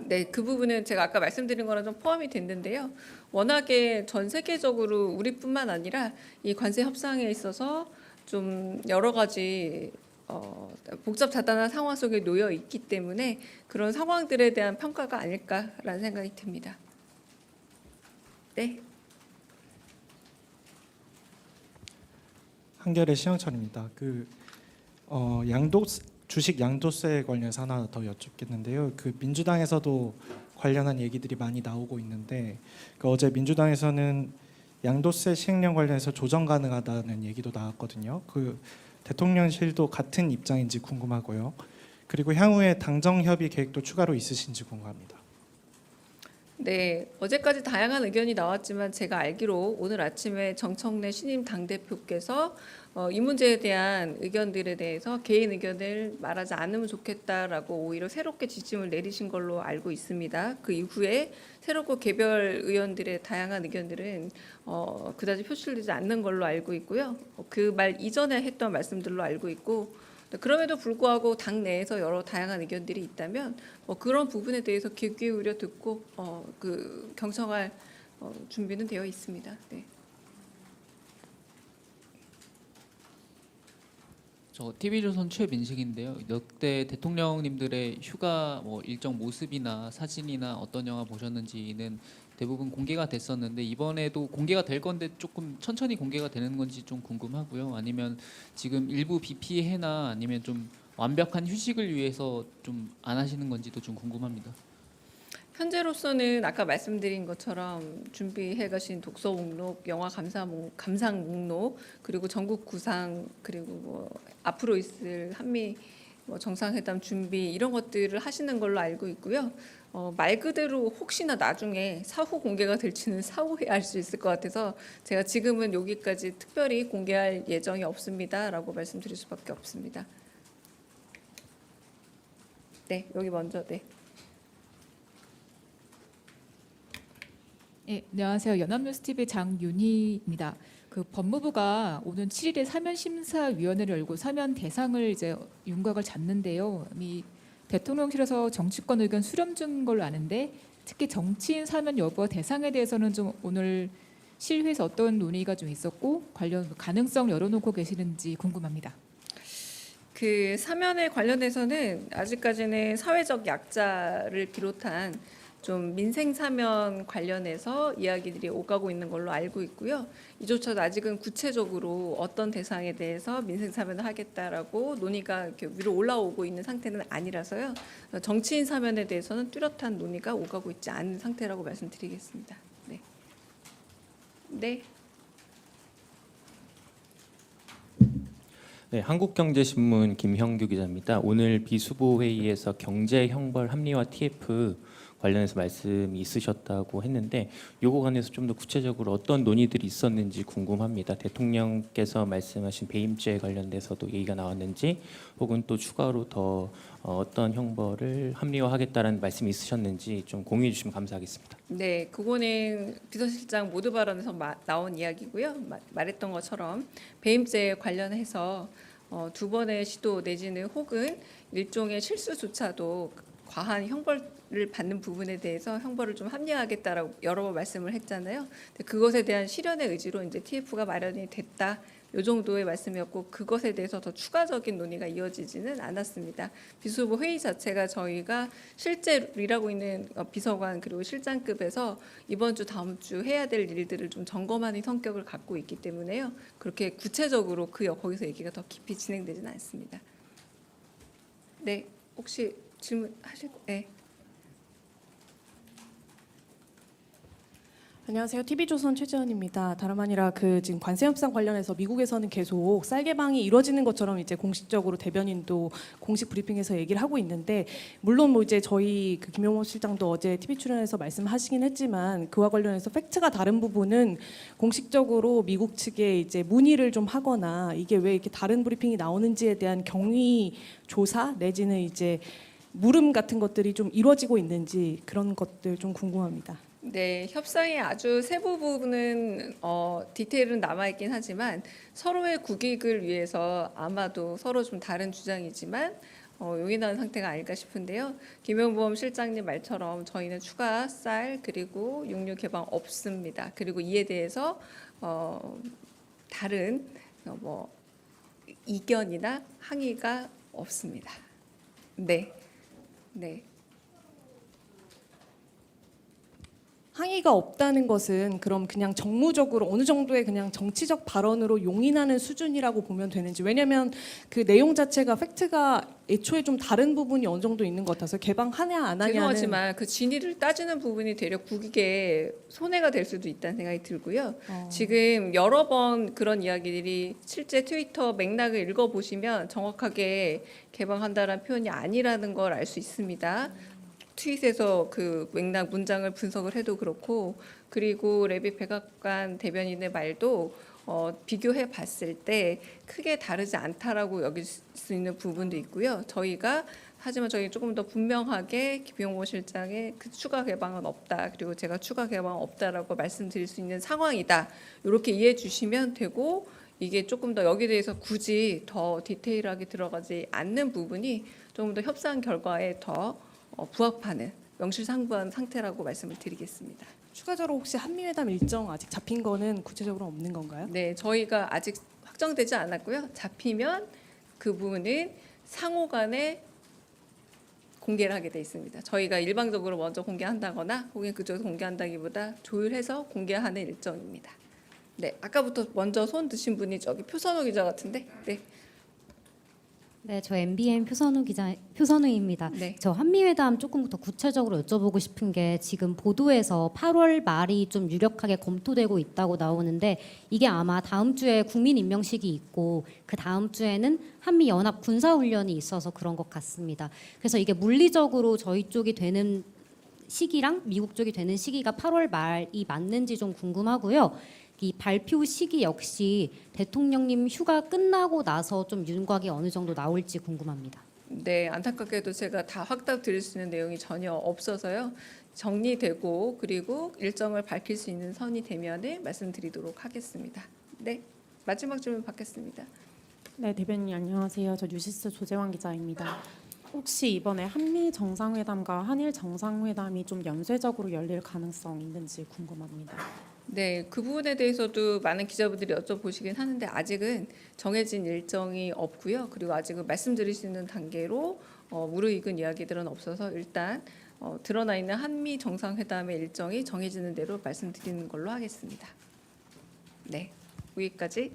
네. 그 부분은 제가 아까 말씀드린 거랑 좀 포함이 됐는데요. 워낙에 전 세계적으로 우리뿐만 아니라 이 관세 협상에 있어서 좀 여러 가지 복잡다단한 상황 속에 놓여 있기 때문에 그런 상황들에 대한 평가가 아닐까라는 생각이 듭니다. 네. 한겨레 시영철입니다. 주식 양도세 관련해서 하나 더 여쭙겠는데요. 민주당에서도 관련한 얘기들이 많이 나오고 있는데 어제 민주당에서는 양도세 시행령 관련해서 조정 가능하다는 얘기도 나왔거든요. 대통령실도 같은 입장인지 궁금하고요. 그리고 향후에 당정 협의 계획도 추가로 있으신지 궁금합니다. 네, 어제까지 다양한 의견이 나왔지만 제가 알기로 오늘 아침에 정청래 신임 당대표께서 이 문제에 대한 의견들에 대해서 개인 의견을 말하지 않으면 좋겠다라고 오히려 새롭게 지침을 내리신 걸로 알고 있습니다. 그 이후에 새롭고 개별 의원들의 다양한 의견들은 그다지 표출되지 않는 걸로 알고 있고요. 그 말 이전에 했던 말씀들로 알고 있고 그럼에도 불구하고 당 내에서 여러 다양한 의견들이 있다면 그런 부분에 대해서 귀 기울여 듣고 경청할 준비는 되어 있습니다. 네. 저 TV조선 최민식인데요. 역대 대통령님들의 휴가 일정 모습이나 사진이나 어떤 영화 보셨는지는 대부분 공개가 됐었는데 이번에도 공개가 될 건데 조금 천천히 공개가 되는 건지 좀 궁금하고요. 아니면 지금 일부 비 피해나 아니면 좀 완벽한 휴식을 위해서 좀 안 하시는 건지도 좀 궁금합니다. 현재로서는 아까 말씀드린 것처럼 준비해 가신 독서 목록, 영화 감상 목록, 그리고 전국 구상, 그리고 앞으로 있을 한미 정상회담 준비 이런 것들을 하시는 걸로 알고 있고요. 말 그대로 혹시나 나중에 사후 공개가 될지는 사후에 알 수 있을 것 같아서 제가 지금은 여기까지 특별히 공개할 예정이 없습니다라고 말씀드릴 수밖에 없습니다. 네, 여기 먼저. 네. 네, 안녕하세요. 연합뉴스TV 장윤희입니다. 법무부가 오는 7일에 사면심사위원회를 열고 사면 대상을 이제 윤곽을 잡는데요. 이 대통령실에서 정치권 의견 수렴 중인 걸로 아는데 특히 정치인 사면 여부 대상에 대해서는 좀 오늘 실회에서 어떤 논의가 좀 있었고 관련 가능성 열어놓고 계시는지 궁금합니다. 사면에 관련해서는 아직까지는 사회적 약자를 비롯한 좀 민생 사면 관련해서 이야기들이 오가고 있는 걸로 알고 있고요. 이조차도 아직은 구체적으로 어떤 대상에 대해서 민생 사면을 하겠다라고 논의가 이렇게 위로 올라오고 있는 상태는 아니라서요. 정치인 사면에 대해서는 뚜렷한 논의가 오가고 있지 않은 상태라고 말씀드리겠습니다. 네. 네. 네, 한국경제신문 김형규 기자입니다. 오늘 비수보 회의에서 경제형벌 합리화 TF 관련해서 말씀이 있으셨다고 했는데 요거 관해서 좀 더 구체적으로 어떤 논의들이 있었는지 궁금합니다. 대통령께서 말씀하신 배임죄 관련돼서도 얘기가 나왔는지 혹은 또 추가로 더 어떤 형벌을 합리화하겠다는 말씀이 있으셨는지 좀 공유해 주시면 감사하겠습니다. 네, 그거는 비서실장 모두 발언에서 나온 이야기고요. 말했던 것처럼 배임죄 관련해서 두 번의 시도 내지는 혹은 일종의 실수조차도 과한 형벌을 받는 부분에 대해서 형벌을 좀 합리화하겠다라고 여러 번 말씀을 했잖아요. 그것에 대한 실현의 의지로 이제 TF가 마련이 됐다. 이 정도의 말씀이었고 그것에 대해서 더 추가적인 논의가 이어지지는 않았습니다. 비수보 회의 자체가 저희가 실제 일하고 있는 비서관 그리고 실장급에서 이번 주 다음 주 해야 될 일들을 좀 점검하는 성격을 갖고 있기 때문에요. 그렇게 구체적으로 거기서 얘기가 더 깊이 진행되지는 않습니다. 네, 혹시 질문하실 거? 네. 안녕하세요. TV조선 최지연입니다. 다름 아니라 지금 관세 협상 관련해서 미국에서는 계속 쌀 개방이 이루어지는 것처럼 이제 공식적으로 대변인도 공식 브리핑에서 얘기를 하고 있는데 물론 이제 저희 김용호 실장도 어제 TV 출연해서 말씀하시긴 했지만 그와 관련해서 팩트가 다른 부분은 공식적으로 미국 측에 이제 문의를 좀 하거나 이게 왜 이렇게 다른 브리핑이 나오는지에 대한 경위 조사 내지는 이제 물음 같은 것들이 좀 이루어지고 있는지 그런 것들 좀 궁금합니다. 네, 협상의 아주 세부 부분은 디테일은 남아있긴 하지만 서로의 국익을 위해서 아마도 서로 좀 다른 주장이지만 용인하는 상태가 아닐까 싶은데요. 김영범 실장님 말처럼 저희는 추가 쌀 그리고 육류 개방 없습니다. 그리고 이에 대해서 다른 뭐 이견이나 항의가 없습니다. 네, 네. 항의가 없다는 것은 그럼 그냥 정무적으로 어느 정도의 그냥 정치적 발언으로 용인하는 수준이라고 보면 되는지, 왜냐하면 그 내용 자체가 팩트가 애초에 좀 다른 부분이 어느 정도 있는 것 같아서 개방하냐 안 하냐는. 죄송하지만 그 진위를 따지는 부분이 되려 국익에 손해가 될 수도 있다는 생각이 들고요. 지금 여러 번 그런 이야기들이 실제 트위터 맥락을 읽어보시면 정확하게 개방한다라는 표현이 아니라는 걸 알 수 있습니다. 트윗에서 그 맥락 문장을 분석을 해도 그렇고, 그리고 레비 백악관 대변인의 말도 비교해 봤을 때 크게 다르지 않다라고 여길 수 있는 부분도 있고요. 하지만 저희 조금 더 분명하게 김용호 실장의 그 추가 개방은 없다, 그리고 제가 추가 개방 없다라고 말씀드릴 수 있는 상황이다, 이렇게 이해해 주시면 되고, 이게 조금 더 여기에 대해서 굳이 더 디테일하게 들어가지 않는 부분이 조금 더 협상 결과에 더 부합하는 명실상부한 상태라고 말씀을 드리겠습니다. 추가적으로 혹시 한미회담 일정 아직 잡힌 거는 구체적으로 없는 건가요? 네, 저희가 아직 확정되지 않았고요. 잡히면 그 부분은 상호간에 공개를 하게 돼 있습니다. 저희가 일방적으로 먼저 공개한다거나 혹은 그쪽에서 공개한다기보다 조율해서 공개하는 일정입니다. 네, 아까부터 먼저 손 드신 분이 저기 표선호 기자 같은데. 네, 네, 저 MBN 표선우입니다. 네. 저 한미회담 조금 더 구체적으로 여쭤보고 싶은 게, 지금 보도에서 8월 말이 좀 유력하게 검토되고 있다고 나오는데, 이게 아마 다음 주에 국민 임명식이 있고 그 다음 주에는 한미 연합 군사 훈련이 있어서 그런 것 같습니다. 그래서 이게 물리적으로 저희 쪽이 되는 시기랑 미국 쪽이 되는 시기가 8월 말이 맞는지 좀 궁금하고요. 이 발표 시기 역시 대통령님 휴가 끝나고 나서 좀 윤곽이 어느 정도 나올지 궁금합니다. 네, 안타깝게도 제가 다 확답 드릴 수 있는 내용이 전혀 없어서요. 정리되고 그리고 일정을 밝힐 수 있는 선이 되면은 말씀드리도록 하겠습니다. 네, 마지막 질문 받겠습니다. 네, 대변인 안녕하세요. 저 뉴시스 조재환 기자입니다. 혹시 이번에 한미 정상회담과 한일 정상회담이 좀 연쇄적으로 열릴 가능성 있는지 궁금합니다. 네, 그 부분에 대해서도 많은 기자분들이 여쭤보시긴 하는데 아직은 정해진 일정이 없고요. 그리고 아직은 말씀드릴 수 있는 단계로 무르익은 이야기들은 없어서 일단 드러나 있는 한미 정상회담의 일정이 정해지는 대로 말씀드리는 걸로 하겠습니다. 네, 여기까지